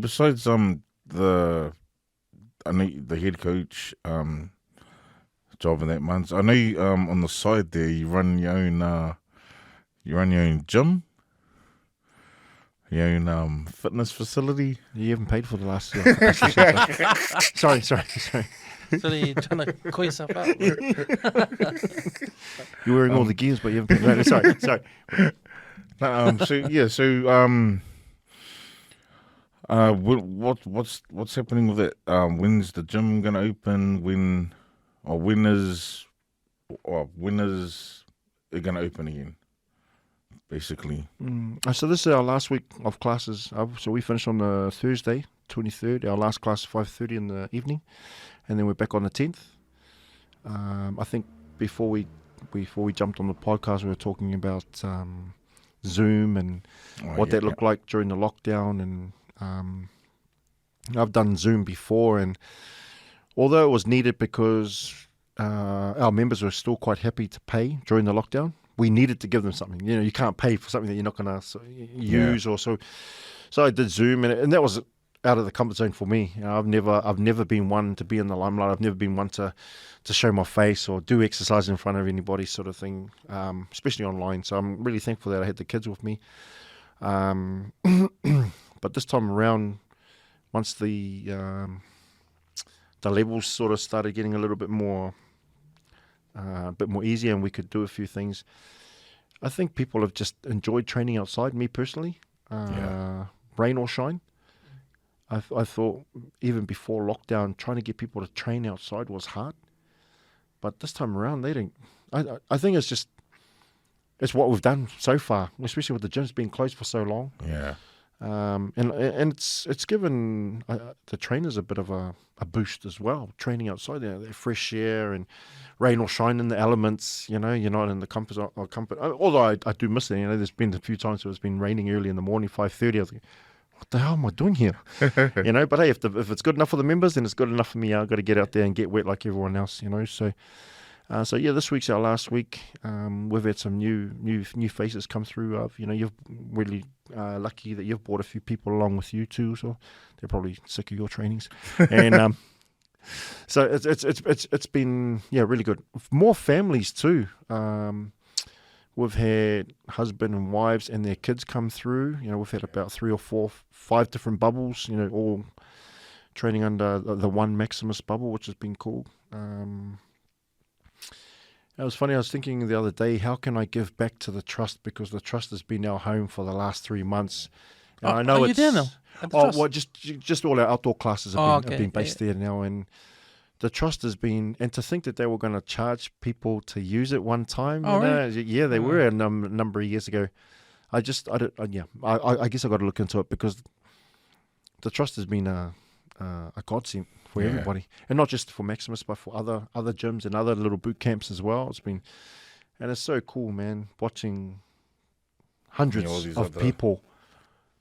besides I know the head coach job in that month. I know you, on the side there you run your own gym, your own fitness facility. You haven't paid for the last year. Sorry. So you're trying to call yourself out. You're wearing all the gears, but you haven't paid. No, sorry. What's happening with it? When's the gym gonna open? When is it gonna open again? Basically. So this is our last week of classes. So we finished on the Thursday, 23rd. Our last class 5:30 in the evening, and then we're back on the 10th. I think before we jumped on the podcast, we were talking about Zoom and what that looked like during the lockdown. And I've done Zoom before, and although it was needed because our members were still quite happy to pay during the lockdown, we needed to give them something. You can't pay for something that you're not going to use or so. So I did Zoom, and that was out of the comfort zone for me. I've never been one to be in the limelight. I've never been one to show my face or do exercise in front of anybody, sort of thing, especially online. So I'm really thankful that I had the kids with me. But this time around, once the levels sort of started getting a little bit more easier, and we could do a few things, I think people have just enjoyed training outside. Me personally, rain or shine. I thought even before lockdown, trying to get people to train outside was hard. But this time around, they didn't. I think it's what we've done so far, especially with the gyms being closed for so long. Yeah. And it's given the trainers a bit of a boost as well. Training outside there, fresh air and rain or shine in the elements. You're not in the comfort. Although I do miss it. There's been a few times where it's been raining early in the morning, 5:30. I was like, what the hell am I doing here? But hey, if it's good enough for the members, then it's good enough for me. I've got to get out there and get wet like everyone else. So this week's our last week. We've had some new faces come through. You're really lucky that you've brought a few people along with you too. So they're probably sick of your trainings, and so it's been really good. More families too. We've had husband and wives and their kids come through. We've had about 3 or 4, 5 different bubbles. All training under the one Maximus bubble, which has been cool. It was funny, I was thinking the other day, how can I give back to the Trust? Because the Trust has been our home for the last 3 months. And I know are you there now? Just all our outdoor classes have been based there now. And the Trust has been, and to think that they were going to charge people to use it one time. Really? Yeah, they were a number of years ago. I guess I got to look into it, because the Trust has been a godsend for everybody, and not just for Maximus, but for other gyms and other little boot camps as well. It's so cool, man, watching hundreds of people.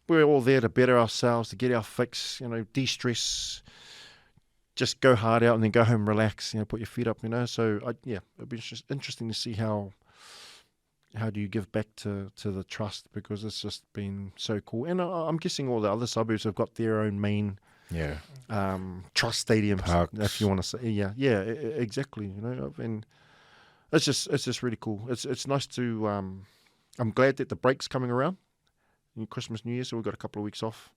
We're all there to better ourselves, to get our fix, de-stress, just go hard out and then go home, relax, put your feet up, So it'd be just interesting to see how do you give back to the Trust, because it's just been so cool. And I'm guessing all the other suburbs have got their own main Trust stadiums, parks, if you want to say. Yeah, exactly. And it's just really cool. It's nice to. I'm glad that the break's coming around, Christmas, New Year, so we've got a couple of weeks off.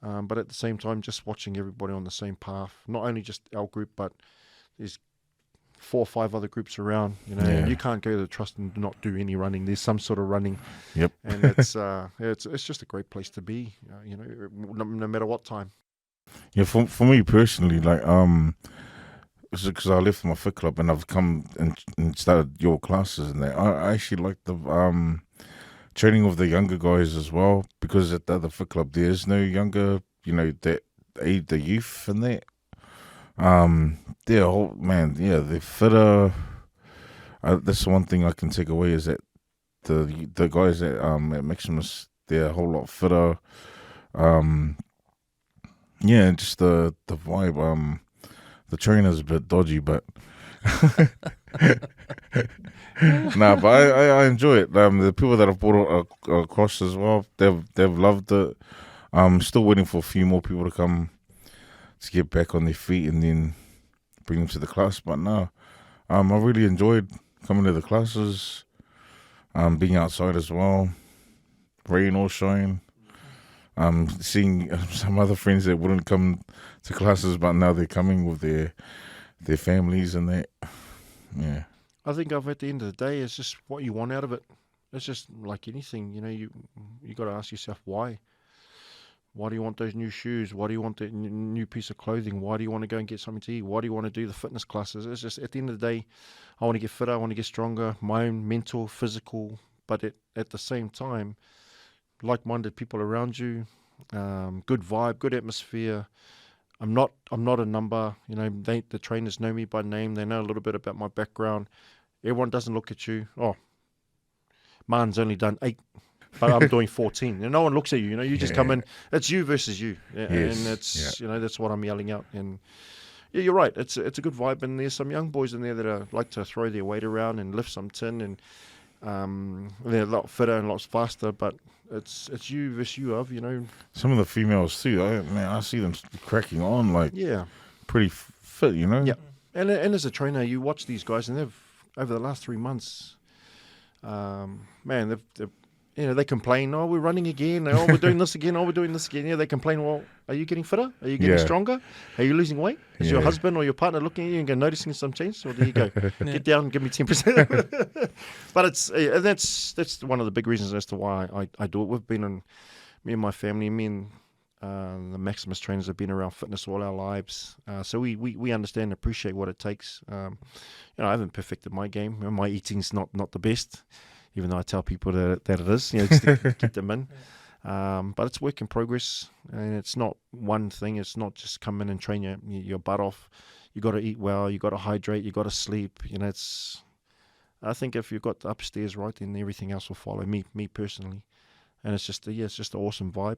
But at the same time, just watching everybody on the same path, not only just our group, but there's 4 or 5 other groups around. You can't go to the Trust and not do any running. There's some sort of running. Yep. And it's just a great place to be. No matter what time. Yeah, for me personally, like because I left my fit club and I've come and started your classes and that. I actually like the training of the younger guys as well, because at the other fit club there is no younger, that aid the youth and that. They're fitter. That's the one thing I can take away, is that the guys at Maximus, they're a whole lot fitter. Just the vibe. The trainer's a bit dodgy, but but I enjoy it. The people that I've brought across as well, they've loved it. I'm still waiting for a few more people to come to get back on their feet and then bring them to the class. But no, I really enjoyed coming to the classes, being outside as well, rain or shine. Seeing some other friends that wouldn't come to classes, but now they're coming with their families and that. Yeah. I think at the end of the day, it's just what you want out of it. It's just like anything, you got to ask yourself why. Why do you want those new shoes? Why do you want that new piece of clothing? Why do you want to go and get something to eat? Why do you want to do the fitness classes? It's just at the end of the day, I want to get fitter. I want to get stronger. My own mental, physical, but at the same time, like-minded people around you, good vibe, good atmosphere. I'm not a number. The trainers know me by name. They know a little bit about my background. Everyone doesn't look at you. Oh, Man's only done 8, but I'm doing 14. And no one looks at you. You just come in. It's you versus you, Yes. and it's that's what I'm yelling out. And yeah, you're right. It's a good vibe, and there's some young boys in there that like to throw their weight around and lift some tin, and they're a lot fitter and lots faster. But it's you versus you, of Some of the females too. I see them cracking on like pretty fit. Yeah, and as a trainer, you watch these guys, and they've over the last 3 months, they complain. Oh, we're running again. Oh, we're doing this again. Oh, we're doing this again. Yeah, they complain. Well, are you getting fitter? Are you getting stronger? Are you losing weight? Is your husband or your partner looking at you and noticing some change? Or there you go. Get down and give me 10%. But that's one of the big reasons as to why I do it. We've been in, me and my family, me and the Maximus trainers have been around fitness all our lives. So we understand and appreciate what it takes. I haven't perfected my game. My eating's not the best, even though I tell people that it is, just to get them in. But it's work in progress, and it's not one thing. It's not just come in and train your butt off. You got to eat well. You got to hydrate. You got to sleep. I think if you've got the upstairs right, then everything else will follow. Me personally, and it's just an awesome vibe.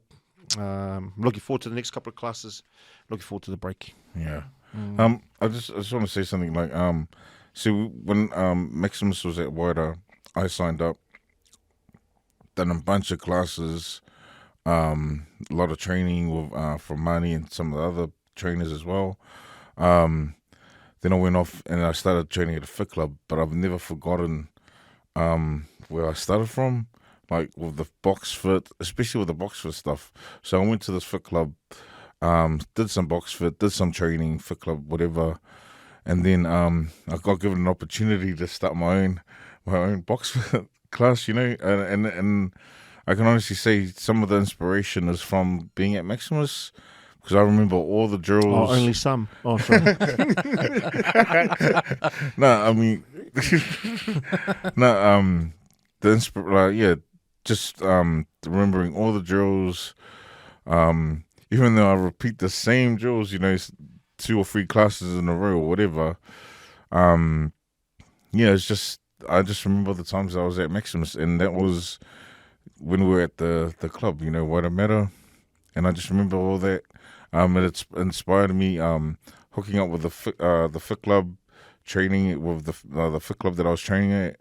Looking forward to the next couple of classes. Looking forward to the break. Yeah. I just want to say something like so when Maximus was at Water, I signed up, done a bunch of classes, a lot of training with from Mani and some of the other trainers as well. Then I went off and I started training at a fit club, but I've never forgotten where I started from, like with the box fit, especially with the box fit stuff. So I went to this fit club, did some box fit, did some training, fit club, whatever, and then I got given an opportunity to start my own box fit class, and I can honestly say some of the inspiration is from being at Maximus, because I remember all the drills. Oh, only some. Oh, sorry. No, I mean, just remembering all the drills. Even though I repeat the same drills, 2 or 3 classes in a row or whatever. It's just I just remember the times I was at Maximus, and that was when we were at the club, What a Matter, and I just remember all that. It inspired me hooking up with the fit club, training with the fit club that I was training at,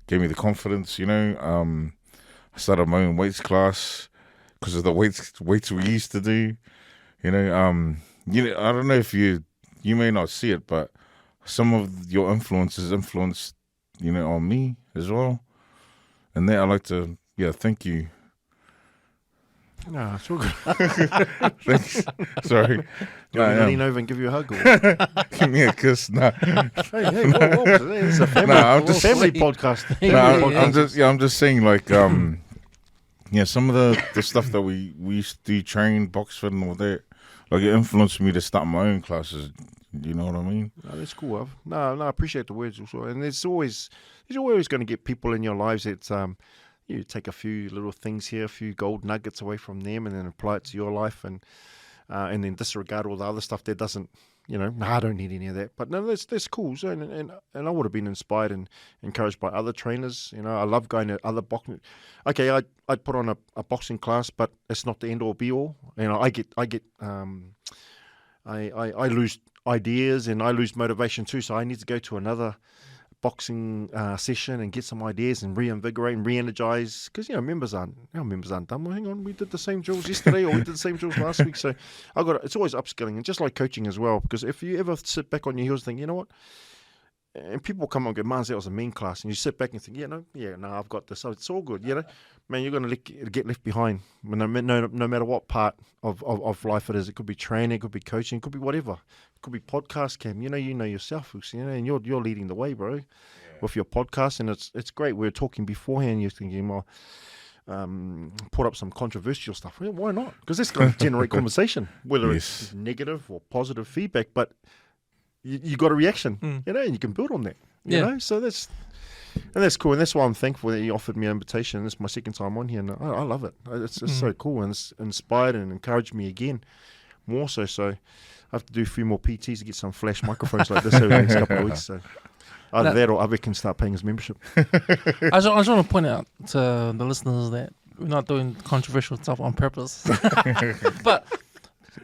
gave me the confidence, I started my own weights class because of the weights we used to do, I don't know if you may not see it, but some of your influences influenced, on me as well, and that I like to, thank you. No, it's all good. Thanks. Sorry. You want me to lean over and give you a hug? Or? Give me a kiss. Nah. Hey, whoa. It's a family, family podcast. I'm just saying, like, some of the stuff that we used to do, train, box fit and all that, like, it influenced me to start my own classes. You know what I mean? No, that's cool, Av. No, I appreciate the words also. And you're always going to get people in your lives that you take a few little things here, a few gold nuggets away from them, and then apply it to your life, and then disregard all the other stuff that doesn't, I don't need any of that. But no, that's cool. So, and I would have been inspired and encouraged by other trainers. I love going to other boxing. Okay, I'd put on a boxing class, but it's not the end all be all. I lose ideas and I lose motivation too. So I need to go to another boxing session and get some ideas and reinvigorate and re-energize, because our members aren't done. Well, hang on, we did the same drills yesterday or we did the same drills last week. So it's always upskilling, and just like coaching as well, because if you ever sit back on your heels and think, you know what, and people come on and go, man, that was a mean class, and you sit back and think, no, I've got this, so it's all good, man, you're going to get left behind, no matter what part of life it is. It could be training, it could be coaching, it could be whatever. It could be podcast, Cam. You know yourself, and you're leading the way, bro, with your podcast, and it's great. We were talking beforehand, you're thinking, well, put up some controversial stuff. Well, why not? Because that's going to generate conversation, whether it's negative or positive feedback, but you got a reaction, and you can build on that, you know. So that's cool, and that's why I'm thankful that you offered me an invitation. This is my second time on here, and I love it. It's so cool, and it's inspired and encouraged me again, more so. So I have to do a few more PTs to get some flash microphones like this over the next couple of weeks. So either that or Ave can start paying his membership. I just want to point out to the listeners that we're not doing controversial stuff on purpose.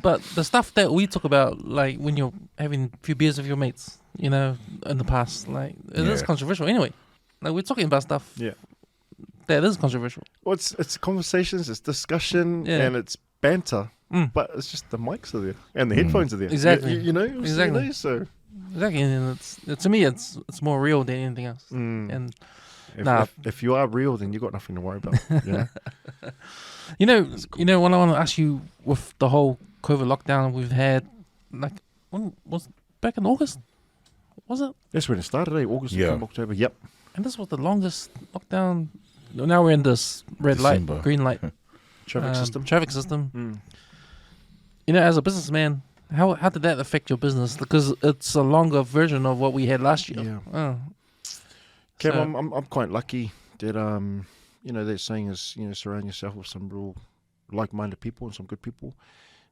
But the stuff that we talk about, like when you're having a few beers with your mates, in the past, like it is controversial anyway. Like we're talking about stuff that is controversial. Well, it's conversations, it's discussion, and it's banter. But it's just the mics are there and the headphones are there. Exactly. Exactly. So exactly, and to me, it's more real than anything else. And if you are real, then you got nothing to worry about. When I want to ask you, with the whole COVID lockdown we've had, like, when was it? Back in August? Was it? That's when it started, August, September, October. Yep. And this was the longest lockdown. Now we're in this red December. light, green light Traffic system. As a businessman, how did that affect your business? Because it's a longer version of what we had last year. Yeah. Cam, I'm quite lucky that that saying is, surround yourself with some real like-minded people and some good people.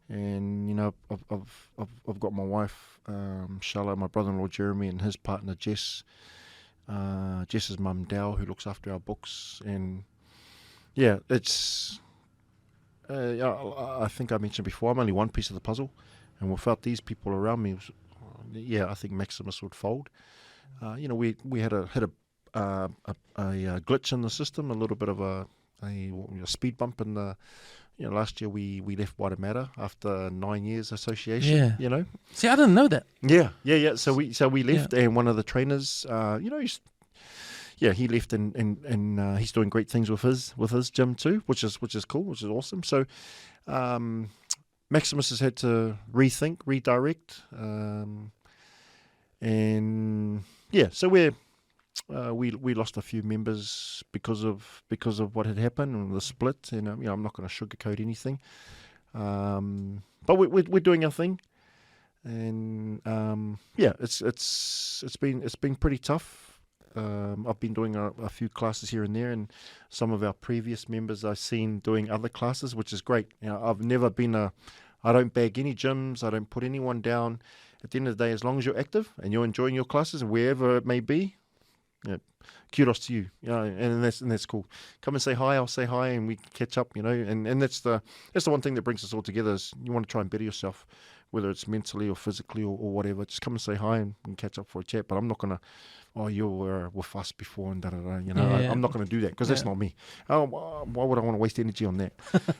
And I've got my wife Charlotte, my brother-in-law Jeremy, and his partner Jess's mum Dal, who looks after our books. And it's I think I mentioned before, I'm only one piece of the puzzle, and without these people around me, I think Maximus would fold. We had a glitch in the system, a little bit of a speed bump in the. Last year we left Waitemata after 9 years association. Yeah. See, I didn't know that. Yeah. So we left, and one of the trainers, he left, and he's doing great things with his gym too, which is cool, which is awesome. So Maximus has had to rethink, redirect, so we lost a few members because of what had happened and the split, and I'm not going to sugarcoat anything, but we're doing our thing, and it's been pretty tough. I've been doing a few classes here and there, and some of our previous members I've seen doing other classes, which is great. I've never been I don't bag any gyms, I don't put anyone down. At the end of the day, as long as you're active and you're enjoying your classes, and wherever it may be, kudos to you, and that's cool. Come and say hi, I'll say hi, and we catch up, and that's the one thing that brings us all together, is you want to try and better yourself, whether it's mentally or physically or whatever. Just come and say hi and catch up for a chat. But I'm not gonna, you were with us before and I'm not gonna do that, because that's not me. Why would I want to waste energy on that?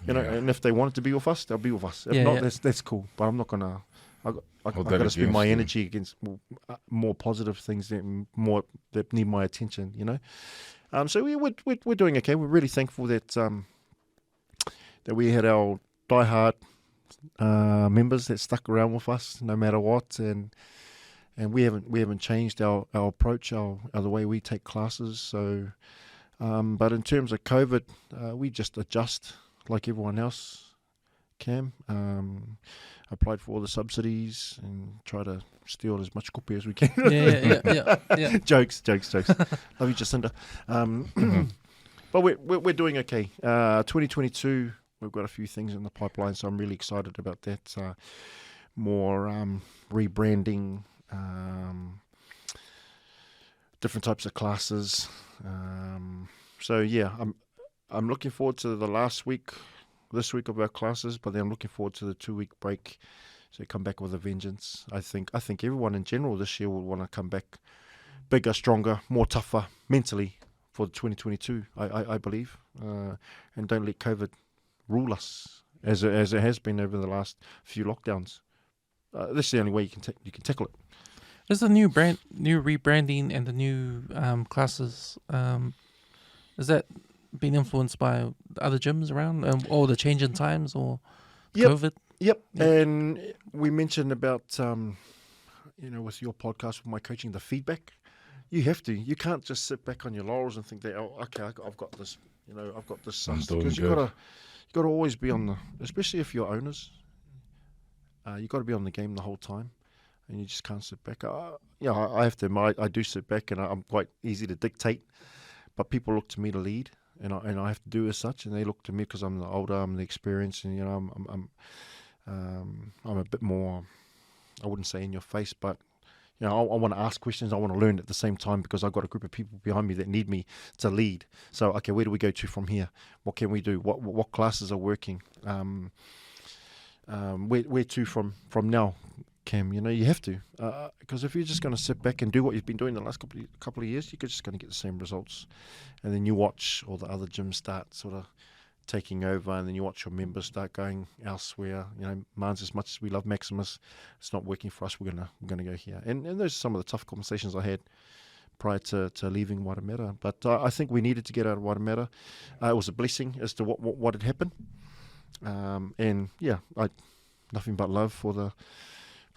And if they wanted to be with us, they'll be with us. If not, that's cool. But I'm not gonna. I got to spend my energy against more positive things that need my attention, So we're doing okay. We're really thankful that we had our diehard members that stuck around with us no matter what, and we haven't changed our approach, the way we take classes. So, but in terms of COVID, we just adjust like everyone else. Cam, applied for all the subsidies and try to steal as much kupe as we can. Yeah. Jokes. Love you, Jacinda. But we're doing okay. 2022, we've got a few things in the pipeline, so I'm really excited about that. More rebranding, different types of classes. I'm looking forward to the last week. This week of our classes, but then I'm looking forward to the 2-week break, so come back with a vengeance. I think everyone in general this year will want to come back bigger, stronger, more tougher mentally for 2022, I believe. And don't let COVID rule us as it has been over the last few lockdowns. This is the only way you can tackle it. Is the new rebranding and the new classes, is that being influenced by other gyms around, or the change in times, or COVID? Yep. And we mentioned about, with your podcast, with my coaching, the feedback. You have to. You can't just sit back on your laurels and think that, okay, I've got this. I've got this. Because you gotta always be on the, especially if you're owners. You got to be on the game the whole time, and you just can't sit back. I have to admit, I do sit back, and I'm quite easy to dictate. But people look to me to lead, and I have to do as such. And they look to me because I'm the older, I'm the experienced, and I'm a bit more. I wouldn't say in your face, but I want to ask questions. I want to learn at the same time because I've got a group of people behind me that need me to lead. So, okay, where do we go to from here? What can we do? What classes are working? Where to from now, Cam? You have to, because if you're just going to sit back and do what you've been doing the last couple of years, you're just going to get the same results. And then you watch all the other gyms start sort of taking over, and then you watch your members start going elsewhere. Mans, as much as we love Maximus, it's not working for us. We're gonna go here. And those are some of the tough conversations I had prior to leaving Waitemata. But I think we needed to get out of Waitemata. It was a blessing as to what had happened. And nothing but love for the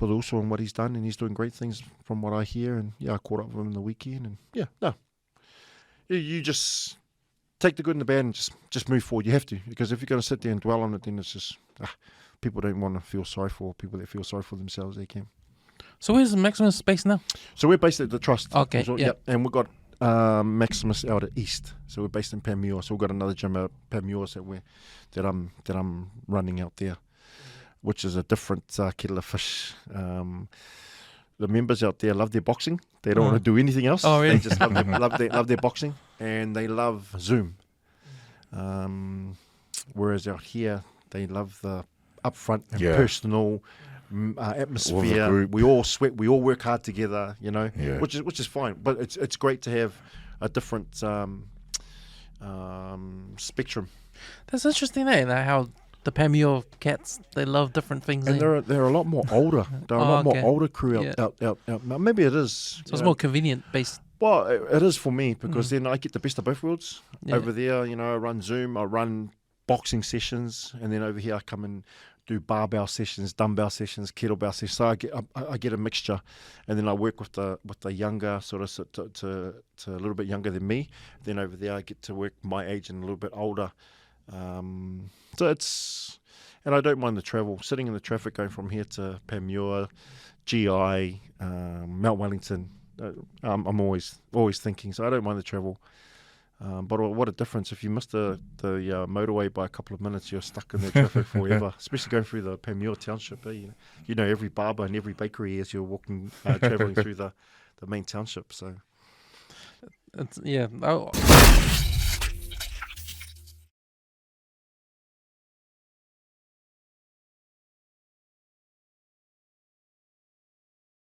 Uso and what he's done, and he's doing great things from what I hear. And I caught up with him in the weekend, and you just take the good and the bad and just move forward. You have to, because if you're going to sit there and dwell on it, then it's just people don't want to feel sorry for people that feel sorry for themselves. They can. So where's Maximus based now? So we're based at the Trust. Okay, and we've got Maximus out at East. So we're based in Panmure. So we've got another gym at Panmure that I'm running out there, which is a different kettle of fish. The members out there love their boxing. They don't want to do anything else. Oh, really? They just love their boxing, and they love Zoom. Whereas out here, they love the upfront and personal atmosphere. We all sweat. We all work hard together. Which is fine. But it's great to have a different spectrum. That's interesting, how the Panmure cats, they love different things. And they're a lot more older. They're a lot more older crew out. Maybe it is. So it's more convenient based. Well, it is for me, because then I get the best of both worlds. Over there, I run Zoom, I run boxing sessions, and then over here I come and do barbell sessions, dumbbell sessions, kettlebell sessions. So I get a mixture, and then I work with the younger, sort of to a little bit younger than me. Then over there I get to work my age and a little bit older. So and I don't mind the travel, sitting in the traffic going from here to Panmure, GI, Mount Wellington. I'm always thinking, so I don't mind the travel. But what a difference if you miss the motorway by a couple of minutes, you're stuck in the traffic forever. Especially going through the Panmure township. Every barber and every bakery as you're walking, travelling through the main township. So.